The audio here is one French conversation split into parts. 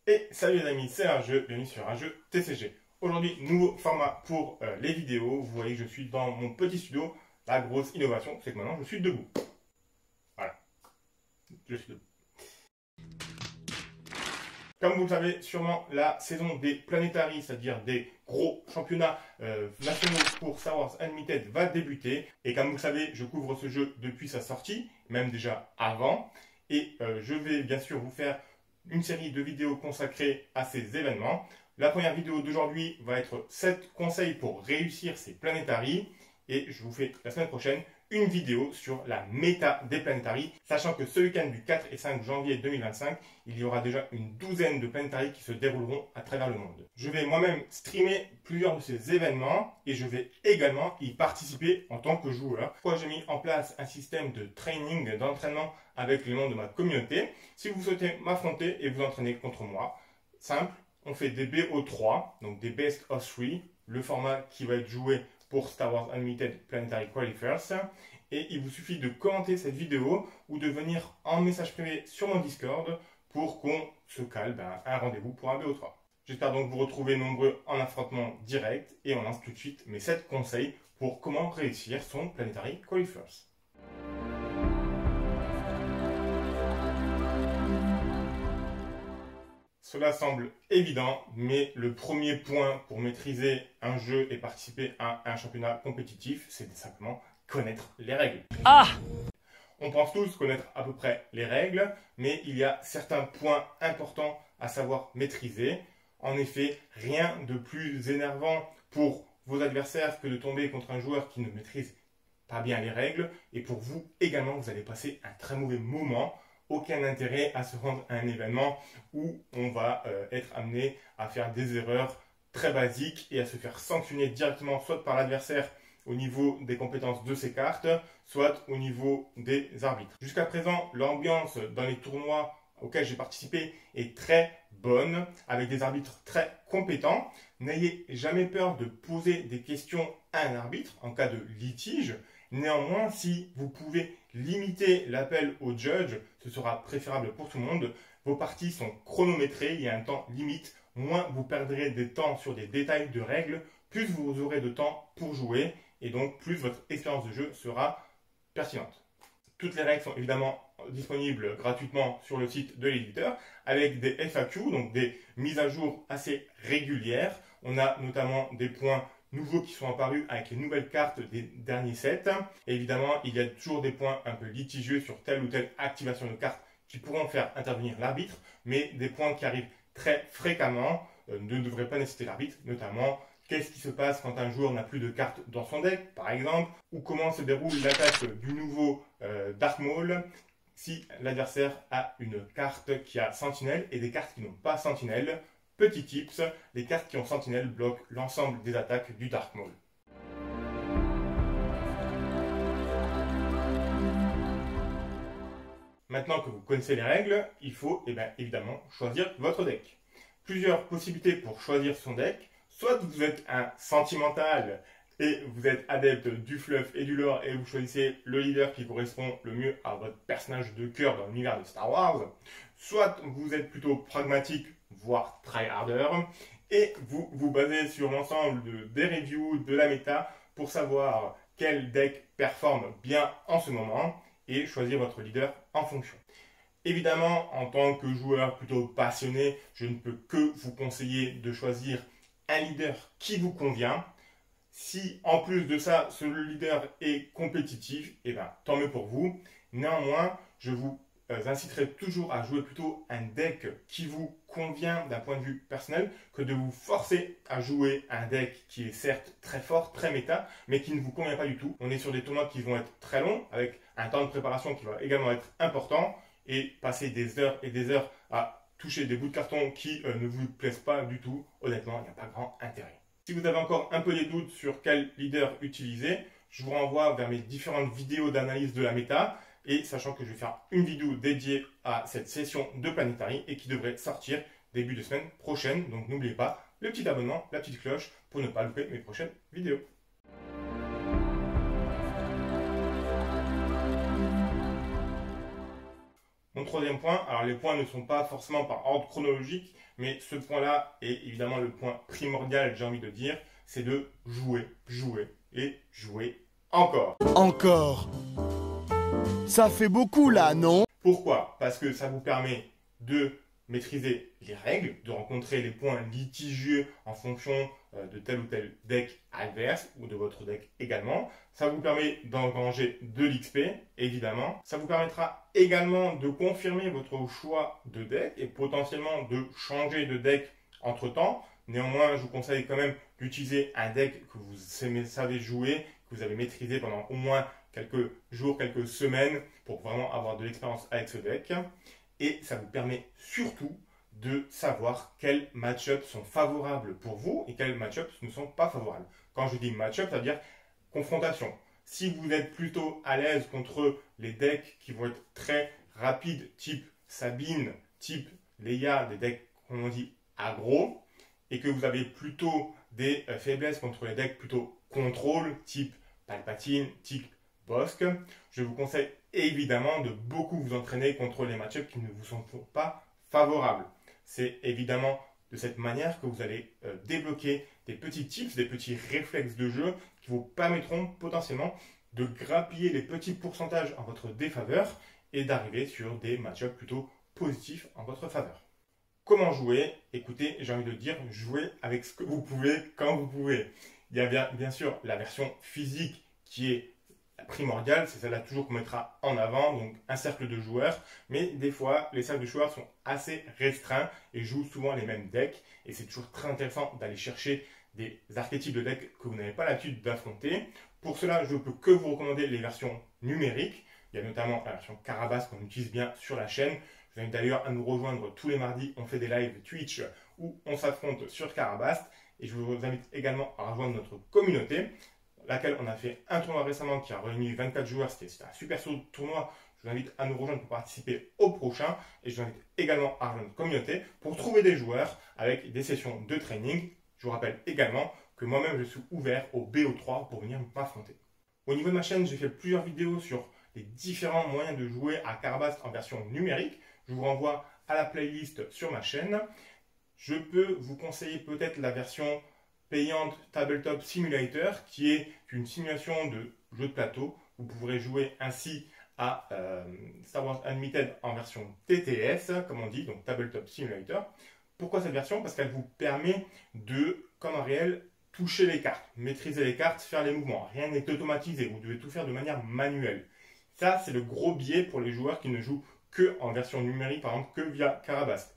Et salut les amis, c'est un jeu, bienvenue sur un jeu TCG. Aujourd'hui, nouveau format pour les vidéos. Vous voyez que je suis dans mon petit studio. La grosse innovation, c'est que maintenant je suis debout. Voilà, je suis debout. Comme vous le savez sûrement, la saison des Planetary, c'est-à-dire des gros championnats nationaux pour Star Wars Unlimited, va débuter. Et comme vous le savez, je couvre ce jeu depuis sa sortie, même déjà avant. Et je vais bien sûr vous faire une série de vidéos consacrées à ces événements. La première vidéo d'aujourd'hui va être 7 conseils pour réussir ces Planetary. Et je vous fais la semaine prochaine une vidéo sur la méta des Planetary, sachant que ce week-end du 4 et 5 janvier 2025, il y aura déjà une douzaine de Planetary qui se dérouleront à travers le monde. Je vais moi-même streamer plusieurs de ces événements et je vais également y participer en tant que joueur. Pourquoi j'ai mis en place un système de training, d'entraînement avec les membres de ma communauté. Si vous souhaitez m'affronter et vous entraîner contre moi, simple, on fait des BO3, donc des Best of 3, le format qui va être joué pour Star Wars Unlimited Planetary Qualifiers. Et il vous suffit de commenter cette vidéo ou de venir en message privé sur mon Discord pour qu'on se cale un rendez-vous pour un BO3. J'espère donc vous retrouver nombreux en affrontement direct et on lance tout de suite mes 7 conseils pour comment réussir son Planetary Qualifiers. Cela semble évident, mais le premier point pour maîtriser un jeu et participer à un championnat compétitif, c'est simplement connaître les règles. On pense tous connaître à peu près les règles, mais il y a certains points importants à savoir maîtriser. En effet, rien de plus énervant pour vos adversaires que de tomber contre un joueur qui ne maîtrise pas bien les règles. Et pour vous également, vous allez passer un très mauvais moment. Aucun intérêt à se rendre à un événement où on va être amené à faire des erreurs très basiques et à se faire sanctionner directement soit par l'adversaire au niveau des compétences de ses cartes, soit au niveau des arbitres. Jusqu'à présent, l'ambiance dans les tournois auxquels j'ai participé est très bonne, avec des arbitres très compétents. N'ayez jamais peur de poser des questions à un arbitre en cas de litige. Néanmoins, si vous pouvez limiter l'appel au judge, ce sera préférable pour tout le monde. Vos parties sont chronométrées, il y a un temps limite. Moins vous perdrez des temps sur des détails de règles, plus vous aurez de temps pour jouer et donc plus votre expérience de jeu sera pertinente. Toutes les règles sont évidemment disponibles gratuitement sur le site de l'éditeur avec des FAQ, donc des mises à jour assez régulières. On a notamment des points nouveaux qui sont apparus avec les nouvelles cartes des derniers sets. Et évidemment, il y a toujours des points un peu litigieux sur telle ou telle activation de carte qui pourront faire intervenir l'arbitre, mais des points qui arrivent très fréquemment ne devraient pas nécessiter l'arbitre, notamment qu'est-ce qui se passe quand un joueur n'a plus de cartes dans son deck, par exemple, ou comment se déroule l'attaque du nouveau Dark Maul si l'adversaire a une carte qui a Sentinelle et des cartes qui n'ont pas Sentinelle. Petit tips, les cartes qui ont Sentinelle bloquent l'ensemble des attaques du Dark Maul. Maintenant que vous connaissez les règles, il faut évidemment choisir votre deck. Plusieurs possibilités pour choisir son deck. Soit vous êtes un sentimental et vous êtes adepte du fluff et du lore et vous choisissez le leader qui correspond le mieux à votre personnage de cœur dans l'univers de Star Wars. Soit vous êtes plutôt pragmatique, voire tryharder, et vous vous basez sur l'ensemble des reviews de la méta pour savoir quel deck performe bien en ce moment et choisir votre leader en fonction. Évidemment, en tant que joueur plutôt passionné, je ne peux que vous conseiller de choisir un leader qui vous convient. Si en plus de ça, ce leader est compétitif, tant mieux pour vous. Néanmoins, je vous inciterai toujours à jouer plutôt un deck qui vous convient d'un point de vue personnel que de vous forcer à jouer un deck qui est certes très fort, très méta, mais qui ne vous convient pas du tout. On est sur des tournois qui vont être très longs, avec un temps de préparation qui va également être important, et passer des heures et des heures à toucher des bouts de carton qui ne vous plaisent pas du tout, honnêtement, il n'y a pas grand intérêt. Si vous avez encore un peu des doutes sur quel leader utiliser, je vous renvoie vers mes différentes vidéos d'analyse de la méta, et sachant que je vais faire une vidéo dédiée à cette session de Planetary et qui devrait sortir début de semaine prochaine. Donc n'oubliez pas le petit abonnement, la petite cloche pour ne pas louper mes prochaines vidéos. Mon troisième point, alors les points ne sont pas forcément par ordre chronologique, mais ce point-là est évidemment le point primordial, j'ai envie de dire, c'est de jouer, jouer et jouer encore. Encore. Ça fait beaucoup là, non? Pourquoi? Parce que ça vous permet de maîtriser les règles, de rencontrer les points litigieux en fonction de tel ou tel deck adverse ou de votre deck également. Ça vous permet d'engranger de l'XP, évidemment. Ça vous permettra également de confirmer votre choix de deck et potentiellement de changer de deck entre-temps. Néanmoins, je vous conseille quand même d'utiliser un deck que vous savez jouer, que vous avez maîtrisé pendant au moins quelques jours, quelques semaines pour vraiment avoir de l'expérience avec ce deck. Et ça vous permet surtout de savoir quels match-ups sont favorables pour vous et quels match-ups ne sont pas favorables. Quand je dis match-up, ça veut dire confrontation. Si vous êtes plutôt à l'aise contre les decks qui vont être très rapides, type Sabine, type Leia, des decks, comme on dit, aggro, et que vous avez plutôt des faiblesses contre les decks plutôt contrôle, type Palpatine, type Bossk, je vous conseille évidemment de beaucoup vous entraîner contre les match-ups qui ne vous sont pas favorables. C'est évidemment de cette manière que vous allez débloquer des petits tips, des petits réflexes de jeu qui vous permettront potentiellement de grappiller les petits pourcentages en votre défaveur et d'arriver sur des match-ups plutôt positifs en votre faveur. Comment jouer? Écoutez, j'ai envie de dire, jouez avec ce que vous pouvez, quand vous pouvez. Il y a bien sûr la version physique qui est primordiale, c'est celle-là toujours qu'on mettra en avant, donc un cercle de joueurs, mais des fois les cercles de joueurs sont assez restreints et jouent souvent les mêmes decks, et c'est toujours très intéressant d'aller chercher des archétypes de decks que vous n'avez pas l'habitude d'affronter. Pour cela, je ne peux que vous recommander les versions numériques. Il y a notamment la version Carabas qu'on utilise bien sur la chaîne. Je vous invite d'ailleurs à nous rejoindre tous les mardis, on fait des lives Twitch où on s'affronte sur Carabas, et je vous invite également à rejoindre notre communauté, laquelle on a fait un tournoi récemment qui a réuni 24 joueurs. C'était un super tournoi. Je vous invite à nous rejoindre pour participer au prochain. Et je vous invite également à rejoindre notre communauté pour trouver des joueurs avec des sessions de training. Je vous rappelle également que moi-même, je suis ouvert au BO3 pour venir m'affronter. Au niveau de ma chaîne, j'ai fait plusieurs vidéos sur les différents moyens de jouer à Carabas en version numérique. Je vous renvoie à la playlist sur ma chaîne. Je peux vous conseiller peut-être la version payante Tabletop Simulator, qui est une simulation de jeu de plateau. Vous pourrez jouer ainsi à Star Wars Unlimited en version TTS, comme on dit, donc Tabletop Simulator. Pourquoi cette version? Parce qu'elle vous permet de, comme en réel, toucher les cartes, maîtriser les cartes, faire les mouvements. Rien n'est automatisé, vous devez tout faire de manière manuelle. Ça, c'est le gros biais pour les joueurs qui ne jouent que en version numérique, par exemple, que via Carabas.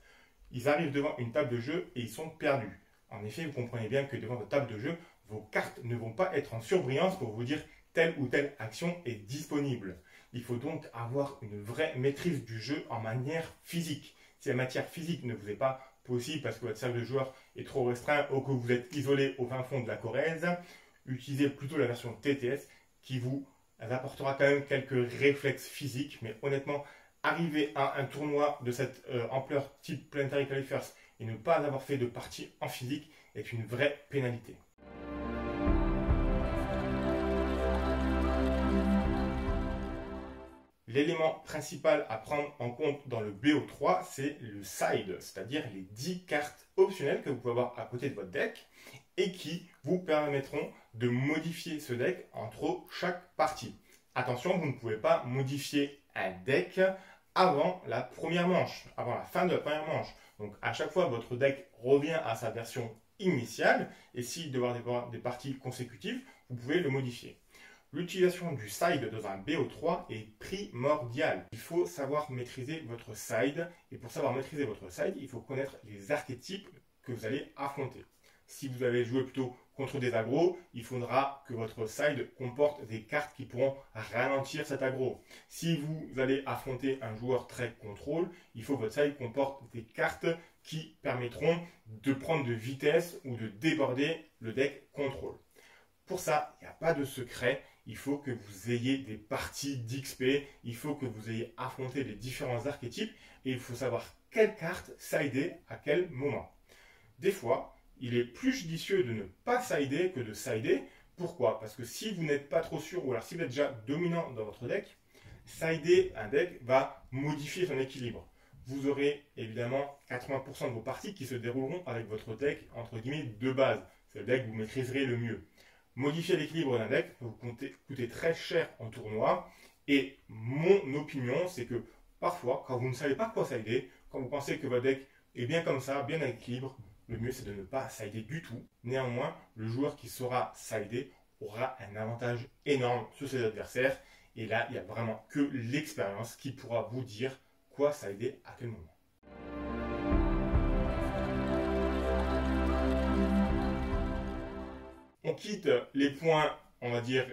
Ils arrivent devant une table de jeu et ils sont perdus. En effet, vous comprenez bien que devant votre table de jeu, vos cartes ne vont pas être en surbrillance pour vous dire telle ou telle action est disponible. Il faut donc avoir une vraie maîtrise du jeu en manière physique. Si la matière physique ne vous est pas possible parce que votre cercle de joueurs est trop restreint ou que vous êtes isolé au fin fond de la Corrèze, utilisez plutôt la version TTS qui vous apportera quand même quelques réflexes physiques. Mais honnêtement, arriver à un tournoi de cette ampleur type Planetary Qualifiers et ne pas avoir fait de partie en physique est une vraie pénalité. L'élément principal à prendre en compte dans le BO3, c'est le side, c'est-à-dire les 10 cartes optionnelles que vous pouvez avoir à côté de votre deck et qui vous permettront de modifier ce deck entre chaque partie. Attention, vous ne pouvez pas modifier un deck avant la première manche, avant la fin de la première manche. Donc à chaque fois, votre deck revient à sa version initiale et s'il doit y avoir des parties consécutives, vous pouvez le modifier. L'utilisation du side dans un BO3 est primordiale. Il faut savoir maîtriser votre side et pour savoir maîtriser votre side, il faut connaître les archétypes que vous allez affronter. Si vous allez jouer plutôt contre des aggros, il faudra que votre side comporte des cartes qui pourront ralentir cet aggro. Si vous allez affronter un joueur très contrôle, il faut que votre side comporte des cartes qui permettront de prendre de vitesse ou de déborder le deck contrôle. Pour ça, il n'y a pas de secret. Il faut que vous ayez des parties d'XP, il faut que vous ayez affronté les différents archétypes et il faut savoir quelle carte sider à quel moment. Des fois, il est plus judicieux de ne pas sider que de sider. Pourquoi? Parce que si vous n'êtes pas trop sûr ou alors si vous êtes déjà dominant dans votre deck, Sider un deck va modifier son équilibre. Vous aurez évidemment 80% de vos parties qui se dérouleront avec votre deck entre guillemets de base. C'est le deck que vous maîtriserez le mieux. Modifier l'équilibre d'un deck peut vous coûter très cher en tournoi. Et mon opinion, c'est que parfois, quand vous ne savez pas quoi sider, quand vous pensez que votre deck est bien comme ça, bien à l'équilibre, le mieux c'est de ne pas sider du tout. Néanmoins, le joueur qui saura sider aura un avantage énorme sur ses adversaires. Et là, il n'y a vraiment que l'expérience qui pourra vous dire quoi sider à quel moment. On quitte les points, on va dire,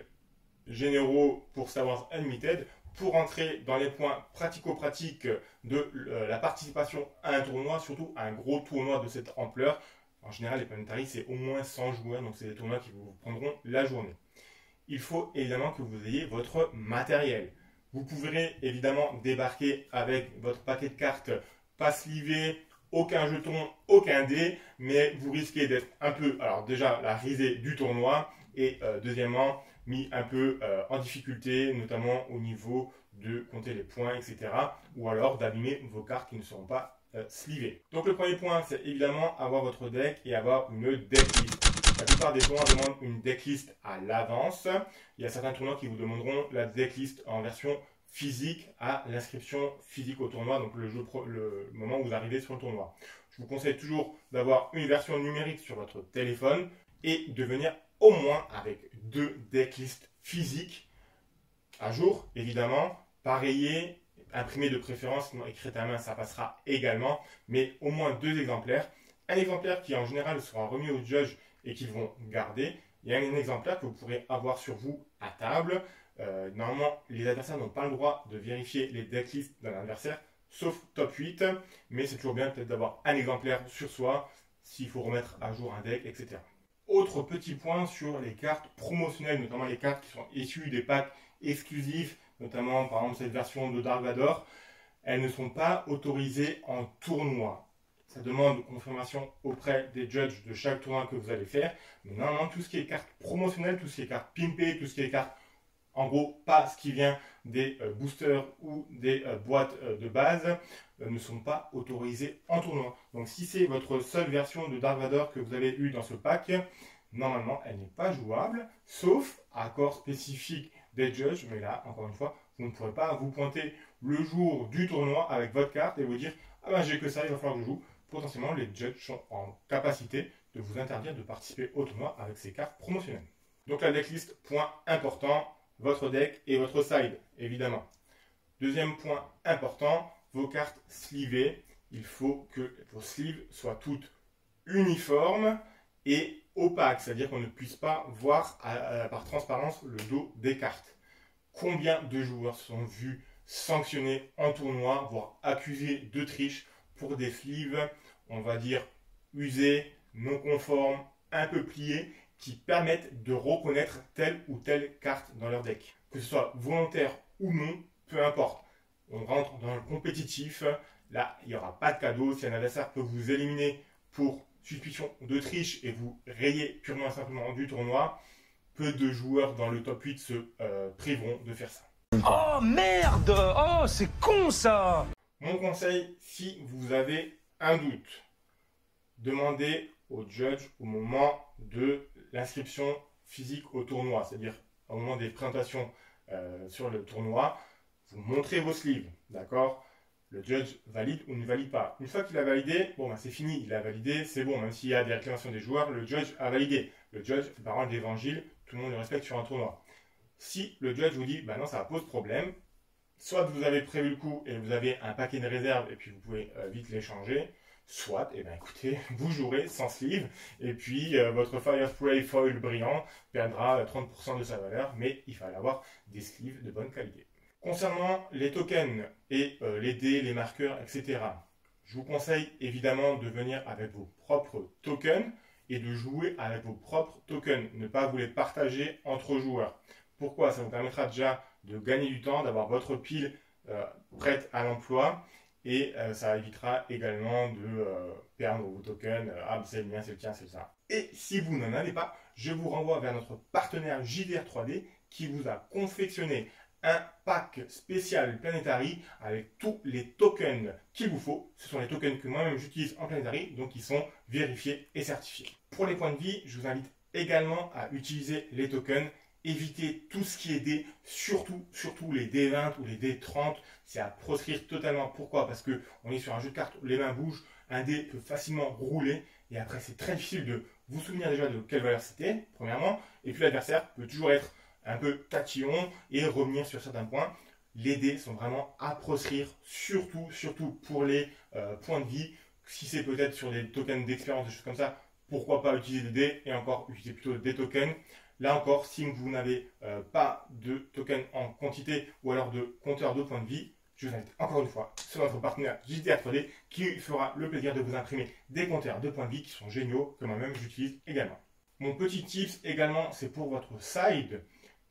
généraux pour Star Wars Unlimited pour entrer dans les points pratico-pratiques de la participation à un tournoi, surtout à un gros tournoi de cette ampleur. En général, les Planetary, c'est au moins 100 joueurs, donc c'est des tournois qui vous prendront la journée. Il faut évidemment que vous ayez votre matériel. Vous pourrez évidemment débarquer avec votre paquet de cartes pas slivé, aucun jeton, aucun dé, mais vous risquez d'être un peu, alors déjà la risée du tournoi, et deuxièmement, mis un peu en difficulté, notamment au niveau de compter les points, etc. Ou alors d'abîmer vos cartes qui ne seront pas slivées. Donc le premier point, c'est évidemment avoir votre deck et avoir une decklist. La plupart des tournois demandent une decklist à l'avance. Il y a certains tournois qui vous demanderont la decklist en version physique à l'inscription physique au tournoi, donc le moment où vous arrivez sur le tournoi. Je vous conseille toujours d'avoir une version numérique sur votre téléphone et de venir au moins avec 2 decklists physiques à jour, évidemment, pareillées, imprimées de préférence, sinon écrites à main, ça passera également, mais au moins 2 exemplaires. Un exemplaire qui en général sera remis aux judges et qu'ils vont garder. Il y a un exemplaire que vous pourrez avoir sur vous à table. Normalement, les adversaires n'ont pas le droit de vérifier les decklists d'un adversaire, sauf top 8, mais c'est toujours bien peut-être d'avoir un exemplaire sur soi, s'il faut remettre à jour un deck, etc. Autre petit point sur les cartes promotionnelles, notamment les cartes qui sont issues des packs exclusifs, notamment par exemple cette version de Dark Vador, elles ne sont pas autorisées en tournoi. Ça demande confirmation auprès des judges de chaque tournoi que vous allez faire, mais normalement tout ce qui est cartes promotionnelles, tout ce qui est cartes pimpées, tout ce qui est cartes, en gros pas ce qui vient des boosters ou des boîtes de base, ne sont pas autorisés en tournoi. Donc si c'est votre seule version de Dark Vador que vous avez eue dans ce pack, normalement elle n'est pas jouable, sauf accord spécifique des judges, mais là, encore une fois, vous ne pourrez pas vous pointer le jour du tournoi avec votre carte et vous dire « Ah ben j'ai que ça, il va falloir que je joue ». Potentiellement, les judges sont en capacité de vous interdire de participer au tournoi avec ces cartes promotionnelles. Donc la decklist, point important, votre deck et votre side, évidemment. Deuxième point important, vos cartes slivées. Il faut que vos sleeves soient toutes uniformes et opaques, c'est-à-dire qu'on ne puisse pas voir par transparence le dos des cartes. Combien de joueurs sont vus sanctionnés en tournoi, voire accusés de triche pour des sleeves, on va dire, usés, non conformes, un peu pliés, qui permettent de reconnaître telle ou telle carte dans leur deck. Que ce soit volontaire ou non, peu importe. On rentre dans le compétitif, là, il n'y aura pas de cadeau. Si un adversaire peut vous éliminer pour suspicion de triche et vous rayer purement et simplement du tournoi, peu de joueurs dans le top 8 se priveront de faire ça. Oh merde! Oh, c'est con ça! Mon conseil, si vous avez un doute, demandez au judge au moment de l'inscription physique au tournoi, c'est-à-dire au moment des présentations sur le tournoi, vous montrez vos sleeves, d'accord? Le judge valide ou ne valide pas. Une fois qu'il a validé, bon, ben c'est fini, il a validé, c'est bon, même s'il y a des réclamations des joueurs, le judge a validé. Le judge, parole d'évangile, tout le monde le respecte sur un tournoi. Si le judge vous dit, ben non, ça pose problème, soit vous avez prévu le coup et vous avez un paquet de réserves et puis vous pouvez vite les changer, soit, eh ben écoutez, vous jouerez sans sleeve et puis votre Fire Spray foil brillant perdra 30% de sa valeur, mais il fallait avoir des sleeves de bonne qualité. Concernant les tokens et les dés, les marqueurs, etc., je vous conseille évidemment de venir avec vos propres tokens et de jouer avec vos propres tokens, ne pas vous les partager entre joueurs. Pourquoi? Ça vous permettra déjà de gagner du temps, d'avoir votre pile prête à l'emploi et ça évitera également de perdre vos tokens. Ah, c'est le mien, c'est le tien, c'est ça. Et si vous n'en avez pas, je vous renvoie vers notre partenaire JDR3D qui vous a confectionné un pack spécial Planetary avec tous les tokens qu'il vous faut. Ce sont les tokens que moi-même j'utilise en Planetary, donc ils sont vérifiés et certifiés. Pour les points de vie, je vous invite également à utiliser les tokens. Évitez tout ce qui est dés, surtout les D20 ou les D30, c'est à proscrire totalement. Pourquoi? Parce qu'on est sur un jeu de cartes où les mains bougent, un dé peut facilement rouler, et après c'est très difficile de vous souvenir déjà de quelle valeur c'était, premièrement, et puis l'adversaire peut toujours être un peu tatillon et revenir sur certains points. Les dés sont vraiment à proscrire, surtout pour les points de vie. Si c'est peut-être sur des tokens d'expérience, des choses comme ça, pourquoi pas utiliser des dés, et encore utiliser plutôt des tokens. Là encore, si vous n'avez pas de tokens en quantité ou alors de compteur de points de vie, je vous invite encore une fois sur notre partenaire JDR 3D qui fera le plaisir de vous imprimer des compteurs de points de vie qui sont géniaux, que moi-même j'utilise également. Mon petit tips également, c'est pour votre side.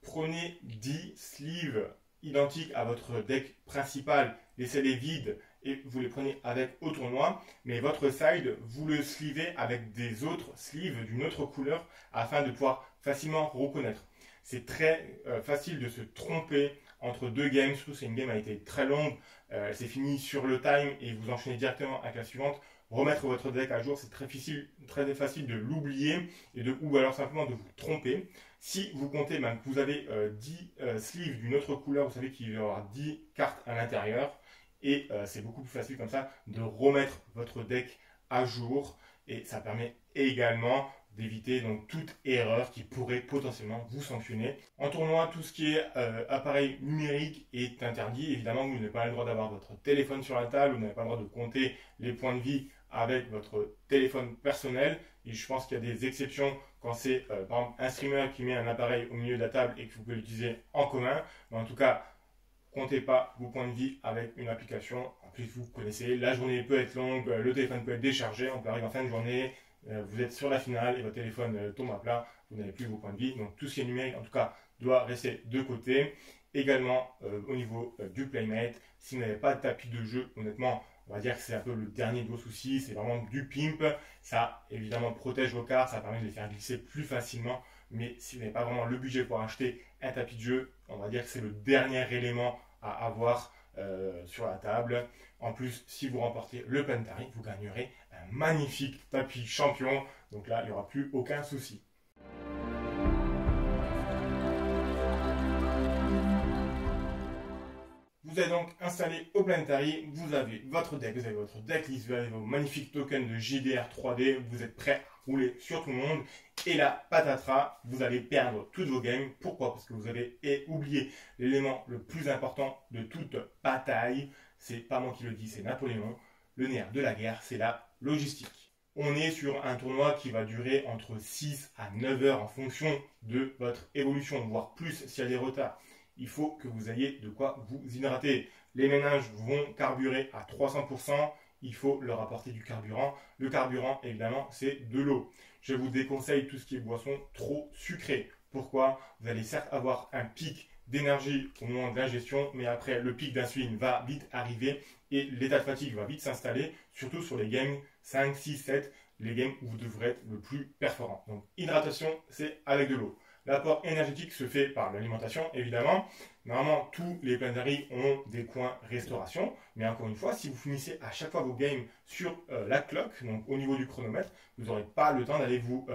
Prenez 10 sleeves identiques à votre deck principal, laissez-les vides et vous les prenez avec au tournoi, mais votre side, vous le sleevez avec des autres sleeves d'une autre couleur afin de pouvoir facilement reconnaître. C'est très facile de se tromper entre deux games, surtout si une game a été très longue, elle s'est finie sur le time et vous enchaînez directement avec la suivante. Remettre votre deck à jour, c'est très facile de l'oublier ou alors simplement de vous tromper. Si vous comptez que vous avez 10 sleeves d'une autre couleur, vous savez qu'il y aura 10 cartes à l'intérieur. Et c'est beaucoup plus facile comme ça de remettre votre deck à jour. Et ça permet également d'éviter donc toute erreur qui pourrait potentiellement vous sanctionner. En tournoi, tout ce qui est appareil numérique est interdit. Évidemment, vous n'avez pas le droit d'avoir votre téléphone sur la table, vous n'avez pas le droit de compter les points de vie avec votre téléphone personnel. Et je pense qu'il y a des exceptions quand c'est par exemple un streamer qui met un appareil au milieu de la table et que vous pouvez l'utiliser en commun. Mais en tout cas, comptez pas vos points de vie avec une application. En plus, vous connaissez, la journée peut être longue, le téléphone peut être déchargé, on peut arriver en fin de journée, vous êtes sur la finale et votre téléphone tombe à plat, vous n'avez plus vos points de vie. Donc tout ce qui est numérique, en tout cas, doit rester de côté. Également, au niveau du playmate, si vous n'avez pas de tapis de jeu, honnêtement, on va dire que c'est un peu le dernier de vos soucis, c'est vraiment du pimp. Ça, évidemment, protège vos cartes, ça permet de les faire glisser plus facilement. Mais si vous n'avez pas vraiment le budget pour acheter un tapis de jeu, on va dire que c'est le dernier élément à avoir sur la table. En plus, si vous remportez le Planetary, vous gagnerez un magnifique tapis champion. Donc là, il n'y aura plus aucun souci. Vous êtes donc installé au Planetary, vous avez votre deck, vous avez votre decklist, vous avez vos magnifiques tokens de JDR 3D, vous êtes prêt à rouler sur tout le monde. Et là, patatras, vous allez perdre toutes vos games. Pourquoi? Parce que vous avez oublié l'élément le plus important de toute bataille. C'est pas moi qui le dis, c'est Napoléon. Le nerf de la guerre, c'est la logistique. On est sur un tournoi qui va durer entre 6 à 9 heures en fonction de votre évolution, voire plus s'il y a des retards. Il faut que vous ayez de quoi vous hydrater. Les ménages vont carburer à 300%. Il faut leur apporter du carburant. Le carburant, évidemment, c'est de l'eau. Je vous déconseille tout ce qui est boisson trop sucrée. Pourquoi? Vous allez certes avoir un pic d'énergie au moment de l'ingestion, mais après, le pic d'insuline va vite arriver et l'état de fatigue va vite s'installer, surtout sur les games 5, 6, 7, les games où vous devrez être le plus performant. Donc, hydratation, c'est avec de l'eau. L'apport énergétique se fait par l'alimentation, évidemment. Normalement, tous les Planetary ont des coins restauration. Mais encore une fois, si vous finissez à chaque fois vos games sur la clock, donc au niveau du chronomètre, vous n'aurez pas le temps d'aller vous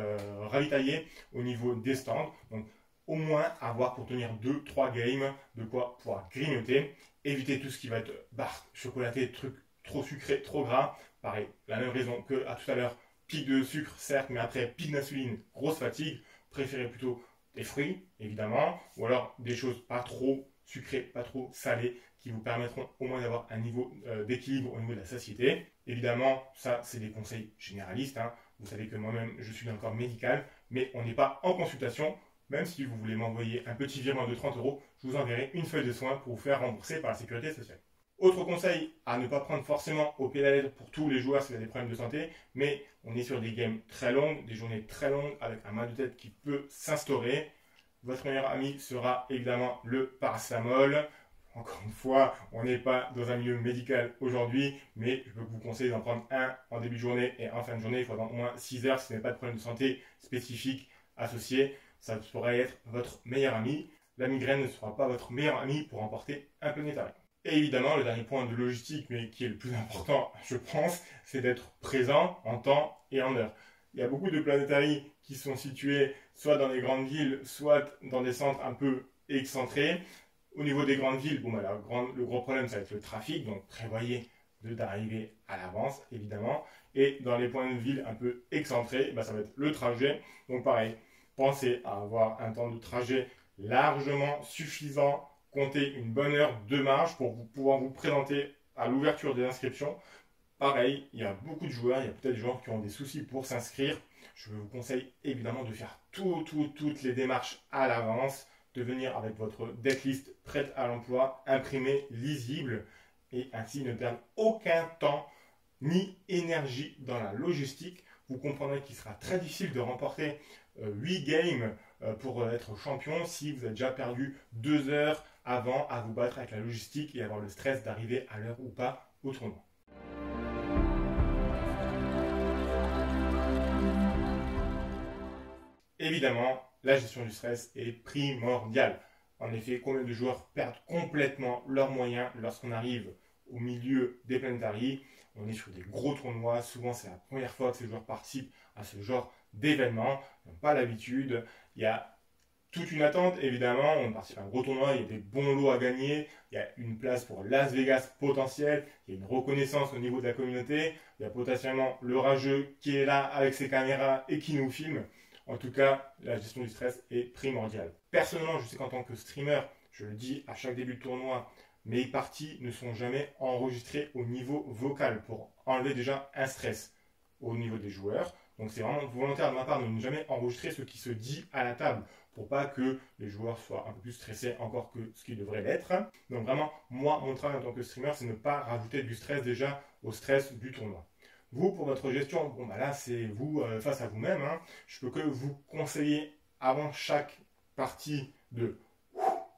ravitailler au niveau des stands. Donc, au moins avoir pour tenir 2-3 games de quoi pouvoir grignoter. Évitez tout ce qui va être barre, chocolaté, trucs trop sucrés, trop gras. Pareil, la même raison que à tout à l'heure, pic de sucre, certes, mais après, pic d'insuline, grosse fatigue. Préférez plutôt des fruits, évidemment, ou alors des choses pas trop sucrées, pas trop salées, qui vous permettront au moins d'avoir un niveau d'équilibre au niveau de la satiété. Évidemment, ça, c'est des conseils généralistes. Hein. Vous savez que moi-même, je suis dans le corps médical, mais on n'est pas en consultation. Même si vous voulez m'envoyer un petit virement de 30 €, je vous enverrai une feuille de soins pour vous faire rembourser par la sécurité sociale. Autre conseil à ne pas prendre forcément au pied de la lettre pour tous les joueurs s'il y a des problèmes de santé, mais on est sur des games très longues, des journées très longues avec un mal de tête qui peut s'instaurer. Votre meilleur ami sera évidemment le paracétamol. Encore une fois, on n'est pas dans un milieu médical aujourd'hui, mais je peux vous conseiller d'en prendre un en début de journée et en fin de journée. Il faudra au moins 6 heures si vous n'avez pas de problème de santé spécifique associé. Ça pourrait être votre meilleur ami. la migraine ne sera pas votre meilleur ami pour remporter un planétarium. Et évidemment, le dernier point de logistique, mais qui est le plus important, je pense, c'est d'être présent en temps et en heure. Il y a beaucoup de planétaries qui sont situés soit dans les grandes villes, soit dans des centres un peu excentrés. Au niveau des grandes villes, le gros problème, ça va être le trafic, donc prévoyez d'arriver à l'avance, évidemment. Et dans les points de ville un peu excentrés, ça va être le trajet. Donc pareil, pensez à avoir un temps de trajet largement suffisant. Comptez une bonne heure de marge pour pouvoir vous présenter à l'ouverture des inscriptions. Pareil, il y a beaucoup de joueurs, il y a peut-être des joueurs qui ont des soucis pour s'inscrire. Je vous conseille évidemment de faire toutes les démarches à l'avance, de venir avec votre deadlist prête à l'emploi, imprimée, lisible, et ainsi ne perdre aucun temps ni énergie dans la logistique. Vous comprendrez qu'il sera très difficile de remporter 8 games pour être champion si vous avez déjà perdu 2 heures avant à vous battre avec la logistique et avoir le stress d'arriver à l'heure ou pas au tournoi. Évidemment, la gestion du stress est primordiale. En effet, combien de joueurs perdent complètement leurs moyens lorsqu'on arrive au milieu des planétaries? On est sur des gros tournois, souvent c'est la première fois que ces joueurs participent à ce genre d'événement, ils n'ont pas l'habitude, il y a toute une attente évidemment, on participe à un gros tournoi, il y a des bons lots à gagner, il y a une place pour Las Vegas potentielle, il y a une reconnaissance au niveau de la communauté, il y a potentiellement le rageux qui est là avec ses caméras et qui nous filme. En tout cas, la gestion du stress est primordiale. Personnellement, je sais qu'en tant que streamer, je le dis à chaque début de tournoi, mes parties ne sont jamais enregistrées au niveau vocal pour enlever déjà un stress au niveau des joueurs. Donc c'est vraiment volontaire de ma part de ne jamais enregistrer ce qui se dit à la table pour pas que les joueurs soient un peu plus stressés encore que ce qu'ils devraient l'être. Donc vraiment, moi, mon travail en tant que streamer, c'est ne pas rajouter du stress déjà au stress du tournoi. Vous, pour votre gestion, là, c'est vous face à vous-même. Je peux que vous conseiller avant chaque partie de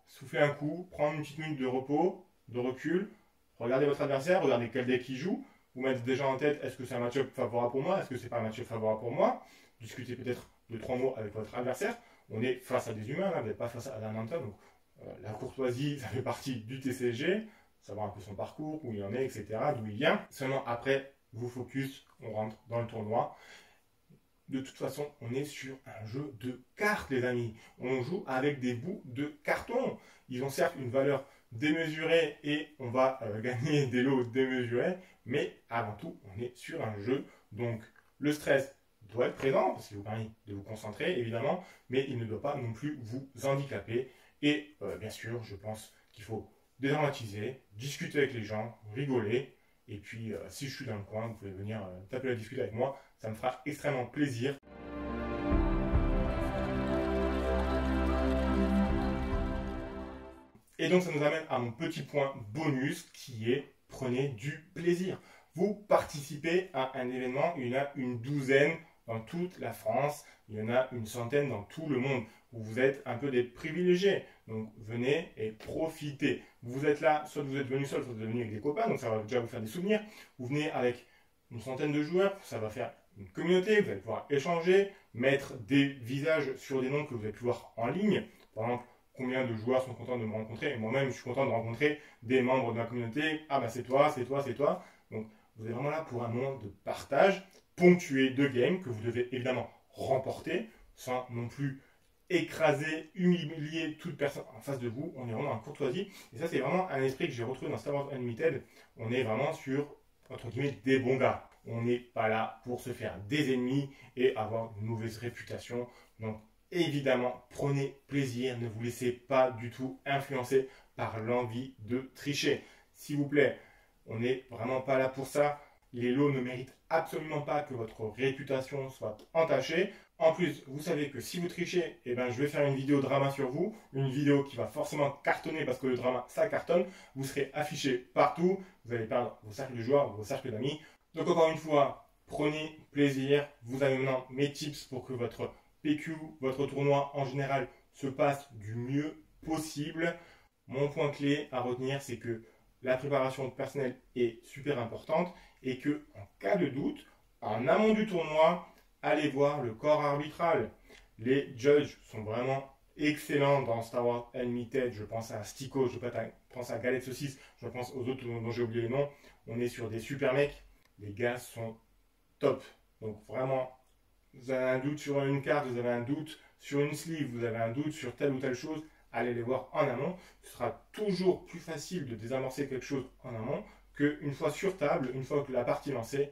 souffler un coup, prendre une petite minute de repos, de recul, regardez votre adversaire, regardez quel deck il joue, vous mettre déjà en tête est-ce que c'est un match-up favorable pour moi, est-ce que c'est pas un match-up favorable pour moi, discutez peut-être de 3 mots avec votre adversaire. On est face à des humains, là, vous n'êtes pas face à un mental, donc la courtoisie, ça fait partie du TCG, savoir un peu son parcours, où il en est, etc., d'où il vient. Seulement après, vous focus, on rentre dans le tournoi. De toute façon, on est sur un jeu de cartes, les amis. On joue avec des bouts de carton. Ils ont certes une valeur démesurée et on va gagner des lots démesurés, mais avant tout, on est sur un jeu. Donc, le stress doit être présent, parce qu'il vous permet de vous concentrer, évidemment, mais il ne doit pas non plus vous handicaper. Et bien sûr, je pense qu'il faut dédramatiser, discuter avec les gens, rigoler. Et puis, si je suis dans le coin, vous pouvez venir taper la discute avec moi. Ça me fera extrêmement plaisir. Et donc, ça nous amène à mon petit point bonus qui est prenez du plaisir. Vous participez à un événement, il y en a une douzaine dans toute la France, il y en a une centaine dans tout le monde. Vous êtes un peu des privilégiés. Donc venez et profitez. Vous êtes là, soit vous êtes venu seul, soit vous êtes venu avec des copains, donc ça va déjà vous faire des souvenirs. Vous venez avec une centaine de joueurs, ça va faire une communauté, vous allez pouvoir échanger, mettre des visages sur des noms que vous allez pu voir en ligne. Par exemple, combien de joueurs sont contents de me rencontrer, et moi-même je suis content de rencontrer des membres de ma communauté. Ah bah c'est toi, c'est toi, c'est toi. Donc vous êtes vraiment là pour un moment de partage, ponctué de games que vous devez évidemment remporter, sans non plus écraser, humilier toute personne en face de vous. On est vraiment en courtoisie. Et ça, c'est vraiment un esprit que j'ai retrouvé dans Star Wars Unlimited. On est vraiment sur, entre guillemets, des bons gars. On n'est pas là pour se faire des ennemis et avoir une mauvaise réputation. Donc, évidemment, prenez plaisir. Ne vous laissez pas du tout influencer par l'envie de tricher. S'il vous plaît, on n'est vraiment pas là pour ça. Les lots ne méritent absolument pas que votre réputation soit entachée. En plus, vous savez que si vous trichez, je vais faire une vidéo drama sur vous, une vidéo qui va forcément cartonner parce que le drama, ça cartonne. Vous serez affiché partout, vous allez perdre vos cercles de joueurs, vos cercles d'amis. Donc encore une fois, prenez plaisir. Vous avez maintenant mes tips pour que votre PQ, votre tournoi en général, se passe du mieux possible. Mon point clé à retenir, c'est que la préparation personnelle est super importante et que, en cas de doute, en amont du tournoi, allez voir le corps arbitral. Les judges sont vraiment excellents dans Star Wars Unlimited. Je pense à Stico, je pense à Galette Saucisse, je pense aux autres dont j'ai oublié le nom. On est sur des super mecs. Les gars sont top. Donc vraiment, vous avez un doute sur une carte, vous avez un doute sur une sleeve, vous avez un doute sur telle ou telle chose, allez les voir en amont. Ce sera toujours plus facile de désamorcer quelque chose en amont qu'une fois sur table, une fois que la partie est lancée.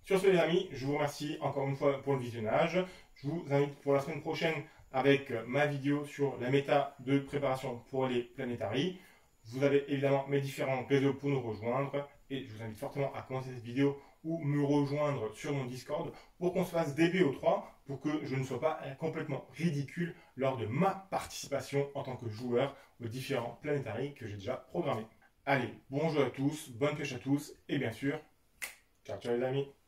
Sur ce les amis, je vous remercie encore une fois pour le visionnage. Je vous invite pour la semaine prochaine avec ma vidéo sur la méta de préparation pour les Planetary. Vous avez évidemment mes différents réseaux pour nous rejoindre et je vous invite fortement à commencer cette vidéo ou me rejoindre sur mon Discord pour qu'on se fasse des BO3 pour que je ne sois pas complètement ridicule lors de ma participation en tant que joueur aux différents Planetary que j'ai déjà programmés. Allez, bon jeu à tous, bonne pêche à tous et bien sûr, ciao ciao les amis.